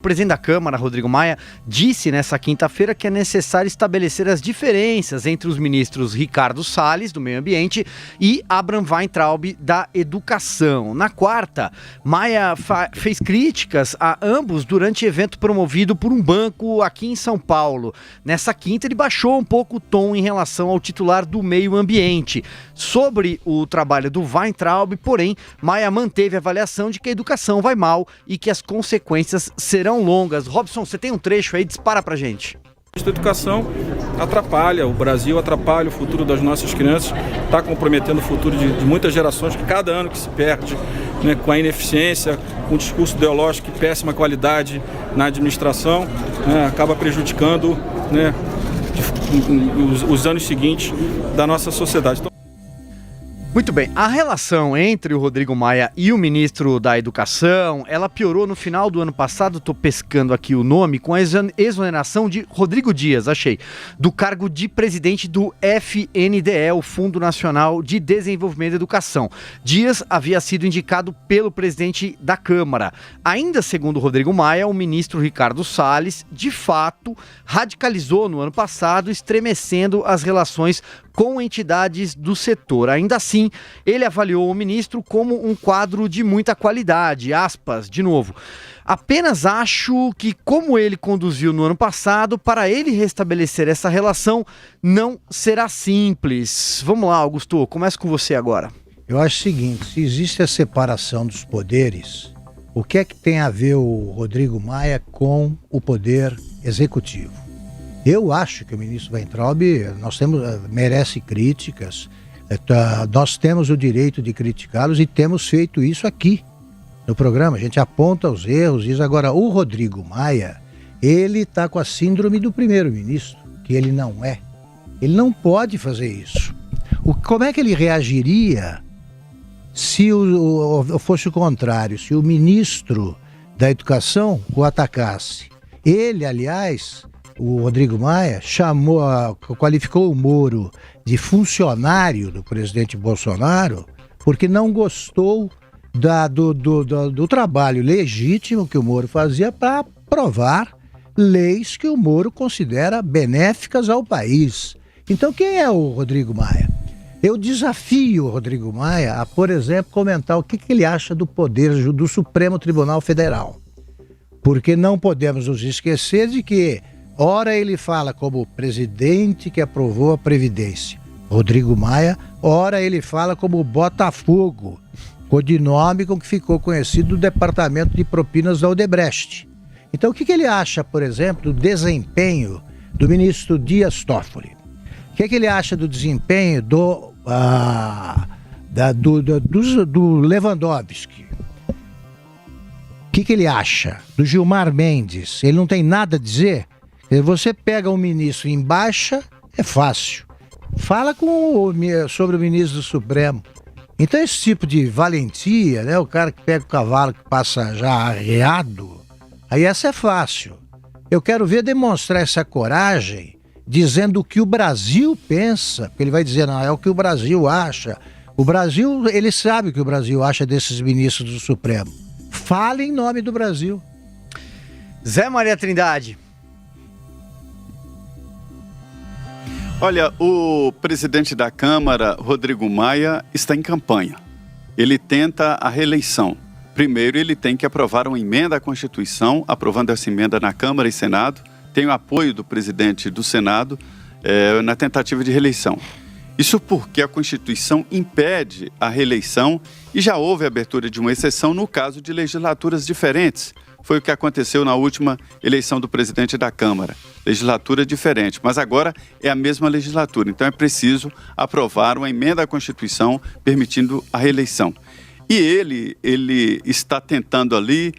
O presidente da Câmara, Rodrigo Maia, disse nessa quinta-feira que é necessário estabelecer as diferenças entre os ministros Ricardo Salles, do Meio Ambiente, e Abraham Weintraub, da Educação. Na quarta, Maia fez críticas a ambos durante evento promovido por um banco aqui em São Paulo. Nessa quinta, ele baixou um pouco o tom em relação ao titular do Meio Ambiente. Sobre o trabalho do Weintraub, porém, Maia manteve a avaliação de que a educação vai mal e que as consequências serão longas. Robson, você tem um trecho aí? Dispara pra gente. A educação atrapalha o Brasil, atrapalha o futuro das nossas crianças, está comprometendo o futuro de muitas gerações, que cada ano que se perde, né, com a ineficiência, com o discurso ideológico e péssima qualidade na administração, né, acaba prejudicando, né, os anos seguintes da nossa sociedade. Muito bem, a relação entre o Rodrigo Maia e o ministro da Educação, ela piorou no final do ano passado, estou pescando aqui o nome, com a exoneração de Rodrigo Dias, do cargo de presidente do FNDE, o Fundo Nacional de Desenvolvimento da Educação. Dias havia sido indicado pelo presidente da Câmara. Ainda segundo Rodrigo Maia, o ministro Ricardo Salles, de fato, radicalizou no ano passado, estremecendo as relações com entidades do setor. Ainda assim, ele avaliou o ministro como um quadro de muita qualidade, aspas, de novo. Apenas acho que, como ele conduziu no ano passado, para ele restabelecer essa relação, não será simples. Vamos lá, Augusto, começa com você agora. Eu acho o seguinte, se existe a separação dos poderes, o que é que tem a ver o Rodrigo Maia com o poder executivo? Eu acho que o ministro Weintraub merece críticas, nós temos o direito de criticá-los e temos feito isso aqui no programa. A gente aponta os erros, diz agora, o Rodrigo Maia, ele está com a síndrome do primeiro-ministro, que ele não é. Ele não pode fazer isso. Como é que ele reagiria se fosse o contrário, se o ministro da Educação o atacasse? Ele, aliás, o Rodrigo Maia, qualificou o Moro de funcionário do presidente Bolsonaro porque não gostou do trabalho legítimo que o Moro fazia para aprovar leis que o Moro considera benéficas ao país. Então, quem é o Rodrigo Maia? Eu desafio o Rodrigo Maia a, por exemplo, comentar o que ele acha do poder do Supremo Tribunal Federal. Porque não podemos nos esquecer de que ora ele fala como presidente que aprovou a Previdência, Rodrigo Maia, ora ele fala como Botafogo, codinome com que ficou conhecido o Departamento de Propinas da Odebrecht. Então o que ele acha, por exemplo, do desempenho do ministro Dias Toffoli? O que ele acha do desempenho do Lewandowski? O que ele acha do Gilmar Mendes? Ele não tem nada a dizer? Você pega um ministro em baixa, é fácil. Fala sobre o ministro do Supremo. Então esse tipo de valentia, né, o cara que pega o cavalo que passa já arreado, aí essa é fácil. Eu quero ver demonstrar essa coragem dizendo o que o Brasil pensa, porque ele vai dizer, não, é o que o Brasil acha. O Brasil, ele sabe o que o Brasil acha desses ministros do Supremo. Fale em nome do Brasil. Zé Maria Trindade. Olha, o presidente da Câmara, Rodrigo Maia, está em campanha. Ele tenta a reeleição. Primeiro, ele tem que aprovar uma emenda à Constituição, aprovando essa emenda na Câmara e Senado. Tem o apoio do presidente do Senado na tentativa de reeleição. Isso porque a Constituição impede a reeleição e já houve a abertura de uma exceção no caso de legislaturas diferentes. Foi o que aconteceu na última eleição do presidente da Câmara. Legislatura diferente, mas agora é a mesma legislatura. Então é preciso aprovar uma emenda à Constituição permitindo a reeleição. E ele está tentando ali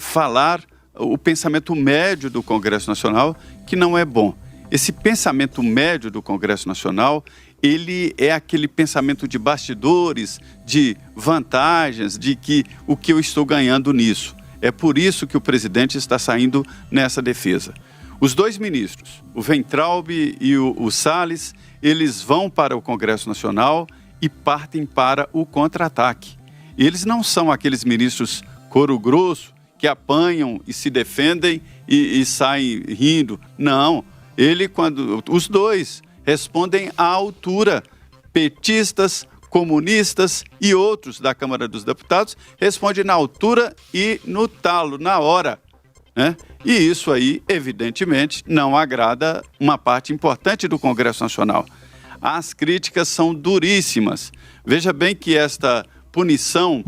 falar o pensamento médio do Congresso Nacional, que não é bom. Esse pensamento médio do Congresso Nacional, ele é aquele pensamento de bastidores, de vantagens, de que o que eu estou ganhando nisso. É por isso que o presidente está saindo nessa defesa. Os dois ministros, o Weintraub e o Salles, eles vão para o Congresso Nacional e partem para o contra-ataque. Eles não são aqueles ministros couro grosso que apanham e se defendem e saem rindo. Não, os dois respondem à altura. Petistas, comunistas e outros da Câmara dos Deputados respondem na altura e no talo, na hora, né? E isso aí, evidentemente, não agrada uma parte importante do Congresso Nacional. As críticas são duríssimas. Veja bem que esta punição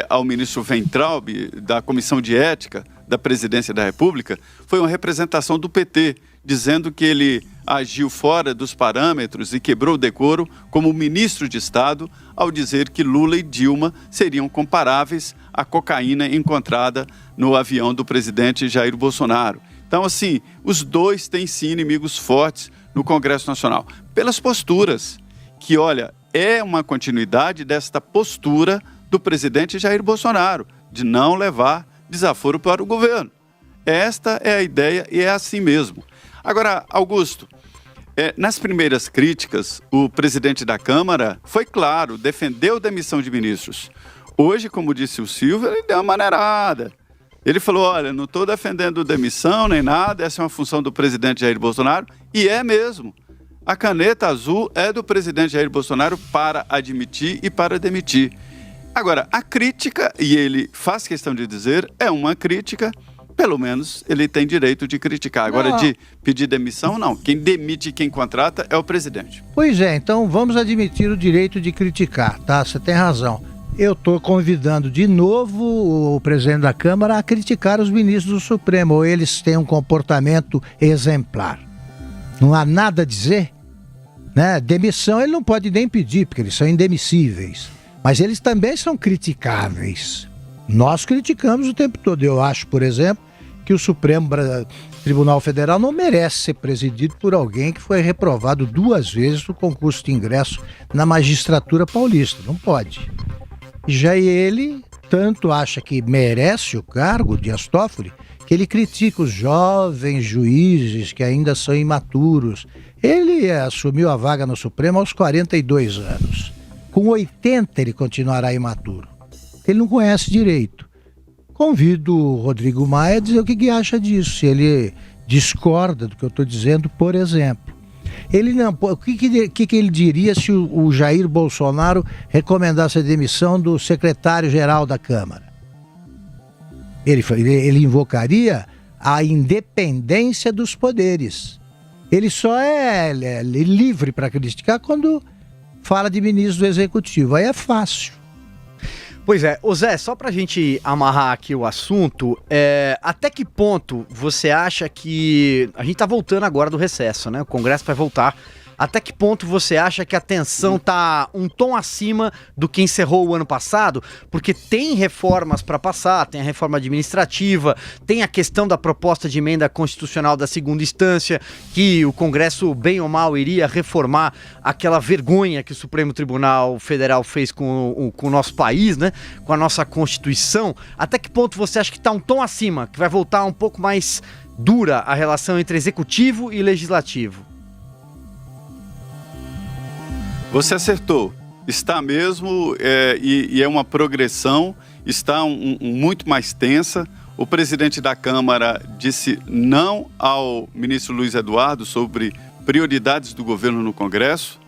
ao ministro Weintraub, da Comissão de Ética da Presidência da República, foi uma representação do PT, dizendo que ele agiu fora dos parâmetros e quebrou o decoro como ministro de Estado ao dizer que Lula e Dilma seriam comparáveis à cocaína encontrada no avião do presidente Jair Bolsonaro. Então, assim, os dois têm sim inimigos fortes no Congresso Nacional. Pelas posturas, que, olha, é uma continuidade desta postura do presidente Jair Bolsonaro, de não levar desaforo para o governo. Esta é a ideia e é assim mesmo. Agora, Augusto, nas primeiras críticas, o presidente da Câmara foi claro, defendeu a demissão de ministros. Hoje, como disse o Silvio, ele deu uma maneirada. Ele falou, olha, não estou defendendo demissão nem nada, essa é uma função do presidente Jair Bolsonaro, e é mesmo. A caneta azul é do presidente Jair Bolsonaro para admitir e para demitir. Agora, a crítica, e ele faz questão de dizer, é uma crítica, pelo menos ele tem direito de criticar. Agora, de pedir demissão, não. Quem demite e quem contrata é o presidente. Pois é, então vamos admitir o direito de criticar, tá? Você tem razão. Eu estou convidando de novo o presidente da Câmara a criticar os ministros do Supremo, ou eles têm um comportamento exemplar. Não há nada a dizer, né? Demissão ele não pode nem pedir, porque eles são indemissíveis. Mas eles também são criticáveis. Nós criticamos o tempo todo. Eu acho, por exemplo, que o Supremo Tribunal Federal não merece ser presidido por alguém que foi reprovado 2 vezes no concurso de ingresso na magistratura paulista. Não pode. Já ele tanto acha que merece o cargo, Dias Toffoli, que ele critica os jovens juízes que ainda são imaturos. Ele assumiu a vaga no Supremo aos 42 anos. Com 80 ele continuará imaturo. Ele não conhece direito. Convido o Rodrigo Maia a dizer o que acha disso. Se ele discorda do que eu estou dizendo, por exemplo. O que ele diria se o Jair Bolsonaro recomendasse a demissão do secretário-geral da Câmara? Ele invocaria a independência dos poderes. Ele só é livre para criticar quando fala de ministro do Executivo. Aí é fácil. Pois é, ô Zé, só pra gente amarrar aqui o assunto, até que ponto você acha que... A gente tá voltando agora do recesso, né? O Congresso vai voltar. Até que ponto você acha que a tensão tá um tom acima do que encerrou o ano passado? Porque tem reformas para passar, tem a reforma administrativa, tem a questão da proposta de emenda constitucional da segunda instância, que o Congresso, bem ou mal, iria reformar aquela vergonha que o Supremo Tribunal Federal fez com o nosso país, né? Com a nossa Constituição. Até que ponto você acha que tá um tom acima, que vai voltar um pouco mais dura a relação entre executivo e legislativo? Você acertou, está mesmo, e é uma progressão, está muito mais tensa. O presidente da Câmara disse não ao ministro Luiz Eduardo sobre prioridades do governo no Congresso.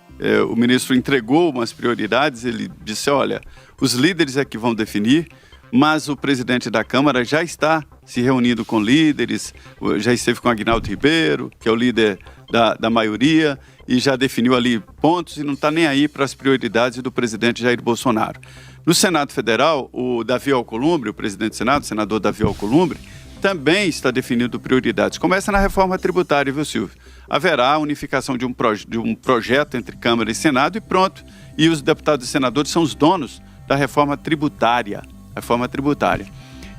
O ministro entregou umas prioridades, ele disse, olha, os líderes é que vão definir, mas o presidente da Câmara já está se reunindo com líderes, já esteve com Aguinaldo Ribeiro, que é o líder da maioria, e já definiu ali pontos e não está nem aí para as prioridades do presidente Jair Bolsonaro. No Senado Federal, o Davi Alcolumbre, o presidente do Senado, o senador Davi Alcolumbre, também está definindo prioridades. Começa na reforma tributária, viu, Silvio? Haverá a unificação de um projeto entre Câmara e Senado e pronto. E os deputados e senadores são os donos da reforma tributária.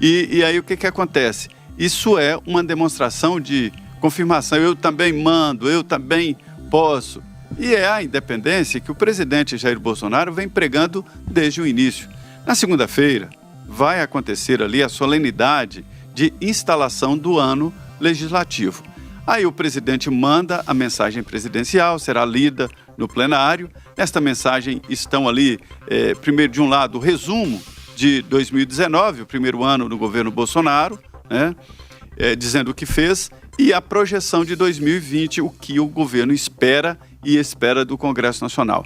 E aí o que acontece? Isso é uma demonstração de confirmação. Eu também mando, eu também posso. E é a independência que o presidente Jair Bolsonaro vem pregando desde o início. Na segunda-feira, vai acontecer ali a solenidade de instalação do ano legislativo. Aí o presidente manda a mensagem presidencial, será lida no plenário. Nesta mensagem estão ali, primeiro de um lado, o resumo de 2019, o primeiro ano do governo Bolsonaro, né, dizendo o que fez, e a projeção de 2020, o que o governo espera e espera do Congresso Nacional.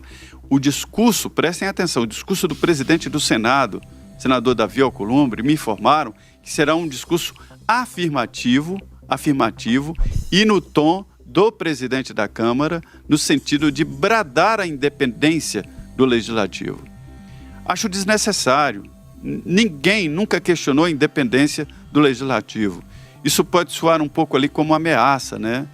O discurso, prestem atenção, o discurso do presidente do Senado, senador Davi Alcolumbre, me informaram que será um discurso afirmativo e no tom do presidente da Câmara, no sentido de bradar a independência do Legislativo. Acho desnecessário. Ninguém nunca questionou a independência do Legislativo. Isso pode soar um pouco ali como ameaça, né?